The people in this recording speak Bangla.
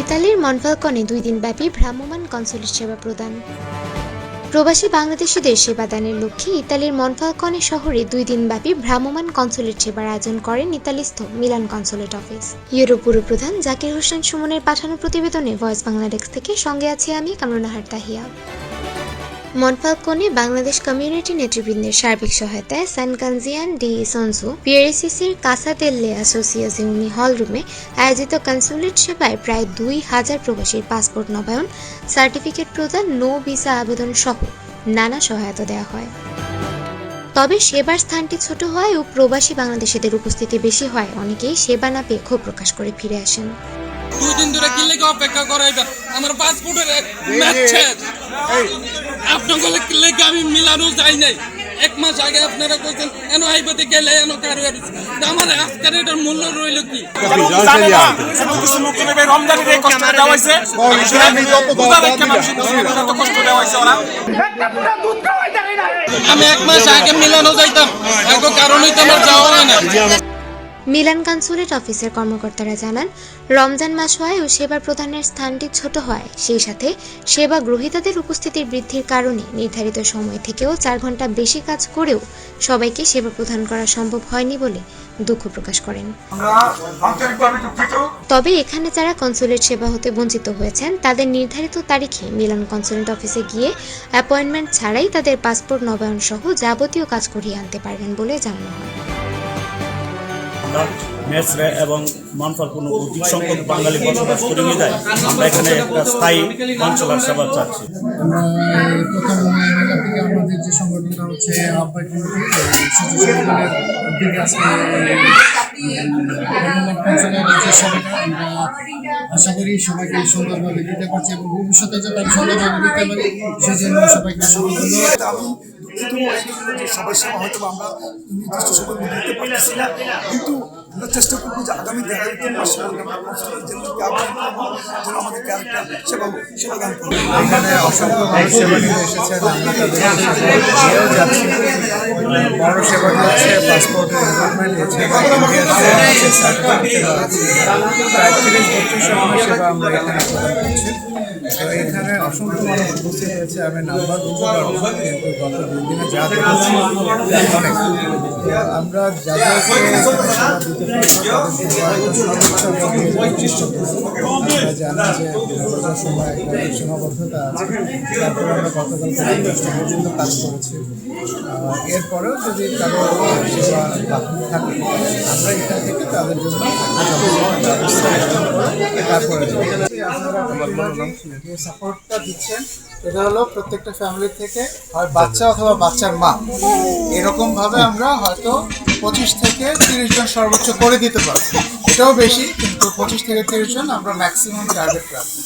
ইতালির মনফালকনে 2 দিনব্যাপী ভ্রাম্যমাণ কনসুলেট সেবা প্রদান। প্রবাসী বাংলাদেশিদের সেবাদানের লক্ষ্যে ইতালির মনফালকনে শহরে 2 দিনব্যাপী ভ্রাম্যমাণ কনসুলেট সেবার আয়োজন করেন ইতালিস্থ মিলান কনসুলেট অফিস। ইউরোপ প্রধান জাকির হোসেন সুমনের পাঠানো প্রতিবেদনে ভয়েস বাংলাদেশ থেকে সঙ্গে আছি আমি কামরুনাহার তাহিয়া। মনফালকনে বাংলাদেশ কমিউনিটি নেতৃবৃন্দের সার্বিক সহায়তায় সান কানজিয়ান ডি সনসু পিএসিসির কাসা দেল্লে অ্যাসোসিয়েশন হলরুমে আয়োজিত কনসুলেট সেবায় প্রায় 2000 প্রবাসীর পাসপোর্ট নবায়ন, সার্টিফিকেট প্রদান, নো ভিসা আবেদন সহ নানা সহায়তা দেওয়া হয়। তবে সেবার স্থানটি ছোট হয় ও প্রবাসী বাংলাদেশিদের উপস্থিতি বেশি হয় অনেকেই সেবা না পেয়ে ক্ষোভ প্রকাশ করে ফিরে আসেন। 2 দিন ধরে কি লেগে অপেক্ষা করাইবেন? আমার পাসপোর্টের ম্যাচ শেষ। আপনাদের লেগে আমি মিলানো যাই নাই। 1 মাস আগে আপনারা কইছেন এনো আইবতে গেলে এনো কারো আমার আজকের এটার মূল্য রইল কি? রমজানের এই কষ্ট দেওয়া হয়েছে, আমি 1 মাস আগে মিলানো যাইতাম, এখন কারণেই তো আমার যাওয়া হয় না। মিলান কনসুলেট অফিসের কর্মকর্তারা জানান, রমজান মাস হয় ও সেবা প্রদানের স্থানটি ছোট হয়, সেই সাথে সেবা গ্রহীতাদের উপস্থিতির বৃদ্ধির কারণে নির্ধারিত সময় থেকেও 4 ঘন্টা বেশি কাজ করেও সবাইকে সেবা প্রদান করা সম্ভব হয়নি বলে দুঃখ প্রকাশ করেন। তবে এখানে যারা কনসুলেট সেবা হতে বঞ্চিত হয়েছেন তাদের নির্ধারিত তারিখে মিলান কনসুলেট অফিসে গিয়ে অ্যাপয়েন্টমেন্ট ছাড়াই তাদের পাসপোর্ট নবায়ন সহ যাবতীয় কাজ করিয়ে আনতে পারবেন বলে জানানো হয়। মেসরে এবং মনফালকন অধিক সংখ্যক বাঙালি বসবাস করে নিয়ে আমরা এখানে একটা স্থায়ী কনসুলার সেবা চাচ্ছি। আমরা প্রথম থেকে আমাদের যে সংগঠনটা হচ্ছে কনসুলারের যে সেবাটা আমরা আশা করি সবাইকে সুন্দরভাবে দিতে পারছি এবং ভবিষ্যতে যাতে আমি সুন্দরভাবে দিতে পারি সেই জন্য সবাইকে সবাই সেবা হয়তো আমরা নির্দিষ্ট সময় দিতে পারতেছি না, কিন্তু আমরা চেষ্টা করবো যে আগামী 11 মাসে আমাদেরকে আরেকটা সেবা দান করবো। এখানে অসংখ্য মানুষ সেবা নিতে এসেছেন, আমরা তাদের যাচ্ছি। বড় সেবাটা হচ্ছে পাসপোর্টের এনরোলমেন্ট, এছাড়া সার্টিফিকেট প্রায় 30-32 রকমের সেবা আমরা এখানে প্রদান করছি। তো এখানে অসংখ্য মানুষ উপস্থিত হয়েছে, আমি নাম্বার বলতে পারবো না, কিন্তু গত 2 দিনে যা দেখেছি অনেক। তো আমরা যাদেরকে সেবা দিতে চেষ্টা করছি। আমরা জানি যে বোঝার সময় একটা সীমাবদ্ধতা আছে, তারপরে আমরা গতকাল থেকে 10টা পর্যন্ত কাজ করেছি। এরপরেও যদি কারো সেবা বাকি থাকে আমরা এখান থেকে তাদের জন্য তারপরে যে সাপোর্টটা দিচ্ছেন এটা হলো প্রত্যেকটা ফ্যামিলি থেকে হয় বাচ্চা অথবা বাচ্চার মা, এরকমভাবে আমরা হয়তো 25 থেকে 30 জন সর্বোচ্চ করে দিতে পারবো। এটাও বেশি, কিন্তু 25 থেকে 30 জন আমরা ম্যাক্সিমাম টার্গেট রাখবো।